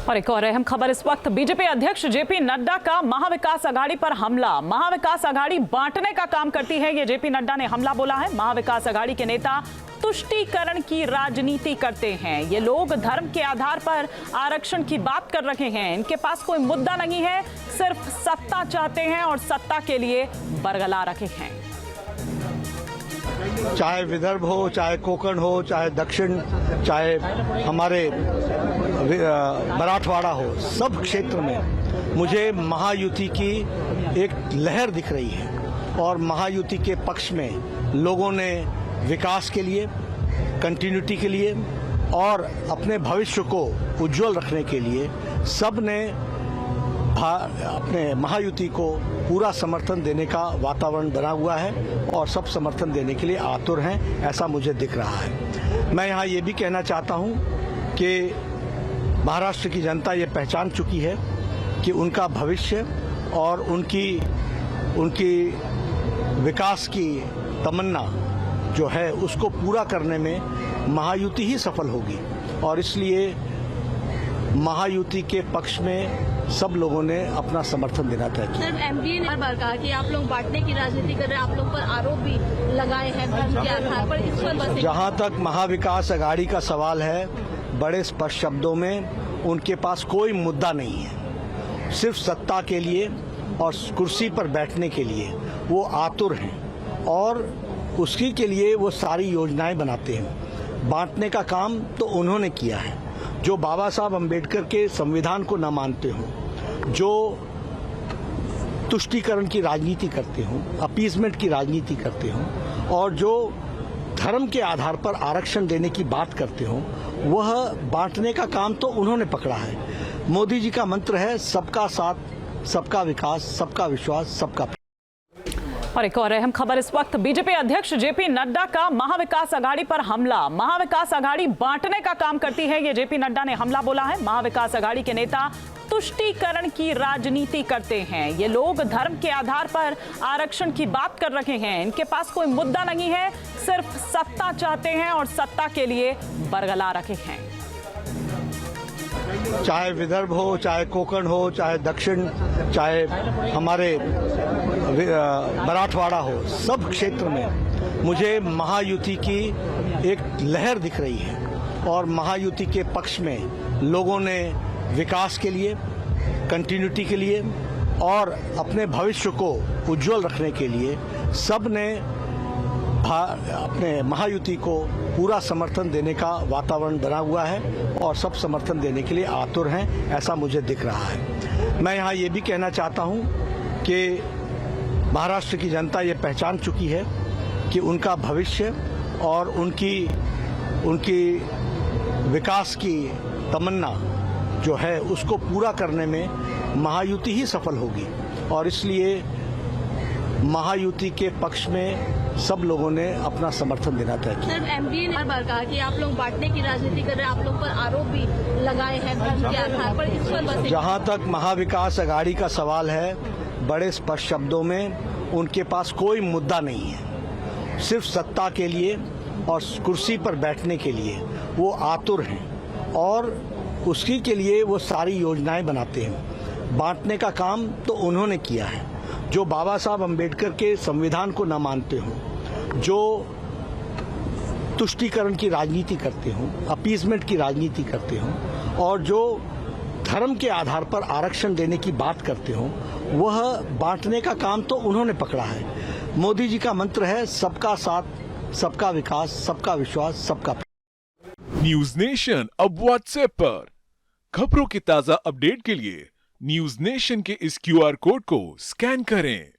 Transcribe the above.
और एक और अहम खबर इस वक्त, बीजेपी अध्यक्ष जेपी नड्डा का महाविकास अघाड़ी पर हमला। महाविकास अघाड़ी बांटने का काम करती है, ये जेपी नड्डा ने हमला बोला है। महाविकास अघाड़ी के नेता तुष्टीकरण की राजनीति करते हैं। ये लोग धर्म के आधार पर आरक्षण की बात कर रहे हैं। इनके पास कोई मुद्दा नहीं है, सिर्फ सत्ता चाहते हैं और सत्ता के लिए बरगला रखे हैं। चाहे विदर्भ हो, चाहे कोंकण हो, चाहे दक्षिण, चाहे हमारे मराठवाड़ा हो, सब क्षेत्र में मुझे महायुति की एक लहर दिख रही है। और महायुति के पक्ष में लोगों ने विकास के लिए, कंटिन्यूटी के लिए और अपने भविष्य को उज्जवल रखने के लिए सब ने अपने महायुति को पूरा समर्थन देने का वातावरण बना हुआ है और सब समर्थन देने के लिए आतुर हैं, ऐसा मुझे दिख रहा है। मैं यहाँ ये भी कहना चाहता हूँ कि महाराष्ट्र की जनता ये पहचान चुकी है कि उनका भविष्य और उनकी विकास की तमन्ना जो है उसको पूरा करने में महायुति ही सफल होगी। और इसलिए महायुति के पक्ष में सब लोगों ने अपना समर्थन देना तय किया। सर, एमडीए ने हर बार कहा कि आप लोग बांटने की राजनीति कर रहे हैं, आप लोग पर आरोप भी लगाए हैं धर्म के आधार पर। इस पर बस जहां तक महाविकास अघाड़ी का सवाल है, बड़े स्पष्ट शब्दों में उनके पास कोई मुद्दा नहीं है। सिर्फ सत्ता के लिए और कुर्सी पर बैठने के लिए वो आतुर हैं और उसकी के लिए वो सारी योजनाएं बनाते हैं। बांटने का काम तो उन्होंने किया है। जो बाबा साहब अम्बेडकर के संविधान को न मानते हों, जो तुष्टीकरण की राजनीति करते हों, अपीजमेंट की राजनीति करते हों और जो धर्म के आधार पर आरक्षण देने की बात करते हों, वह बांटने का काम तो उन्होंने पकड़ा है। मोदी जी का मंत्र है सबका साथ, सबका विकास, सबका विश्वास, सबका। और एक और अहम खबर इस वक्त, बीजेपी अध्यक्ष जेपी नड्डा का महाविकास अघाड़ी पर हमला। महाविकास अघाड़ी बांटने का काम करती है, ये जेपी नड्डा ने हमला बोला है। महाविकास अघाड़ी के नेता तुष्टीकरण की राजनीति करते हैं। ये लोग धर्म के आधार पर आरक्षण की बात कर रहे हैं। इनके पास कोई मुद्दा नहीं है, सिर्फ सत्ता चाहते हैं और सत्ता के लिए बरगला रखे हैं। चाहे विदर्भ हो, चाहे कोंकण हो, चाहे दक्षिण, चाहे हमारे मराठवाड़ा हो, सब क्षेत्र में मुझे महायुति की एक लहर दिख रही है। और महायुति के पक्ष में लोगों ने विकास के लिए, कंटिन्यूटी के लिए और अपने भविष्य को उज्जवल रखने के लिए सब ने अपने महायुति को पूरा समर्थन देने का वातावरण बना हुआ है और सब समर्थन देने के लिए आतुर हैं, ऐसा मुझे दिख रहा है। मैं यहाँ ये भी कहना चाहता हूँ कि महाराष्ट्र की जनता ये पहचान चुकी है कि उनका भविष्य और उनकी विकास की तमन्ना जो है उसको पूरा करने में महायुति ही सफल होगी। और इसलिए महायुति के पक्ष में सब लोगों ने अपना समर्थन देना तय किया। सर, एमडीए ने हर बार कहा कि आप लोग बांटने की राजनीति कर रहे हैं, आप लोग पर आरोप भी लगाए हैं धर्म के आधार पर। इस पर बस जहां तक महाविकास अघाड़ी का सवाल है, बड़े स्पष्ट शब्दों में उनके पास कोई मुद्दा नहीं है। सिर्फ सत्ता के लिए और कुर्सी पर बैठने के लिए वो आतुर हैं और उसकी के लिए वो सारी योजनाएं बनाते हैं। बांटने का काम तो उन्होंने किया है। जो बाबा साहब अम्बेडकर के संविधान को न मानते हों, जो तुष्टीकरण की राजनीति करते हों, अपीजमेंट की राजनीति करते हों और जो धर्म के आधार पर आरक्षण देने की बात करते हों, वह बांटने का काम तो उन्होंने पकड़ा है। मोदी जी का मंत्र है सबका साथ, सबका विकास, सबका विश्वास, सबका। न्यूज नेशन अब व्हाट्सएप पर खबरों की ताजा अपडेट के लिए न्यूज नेशन के इस क्यूआर कोड को स्कैन करें।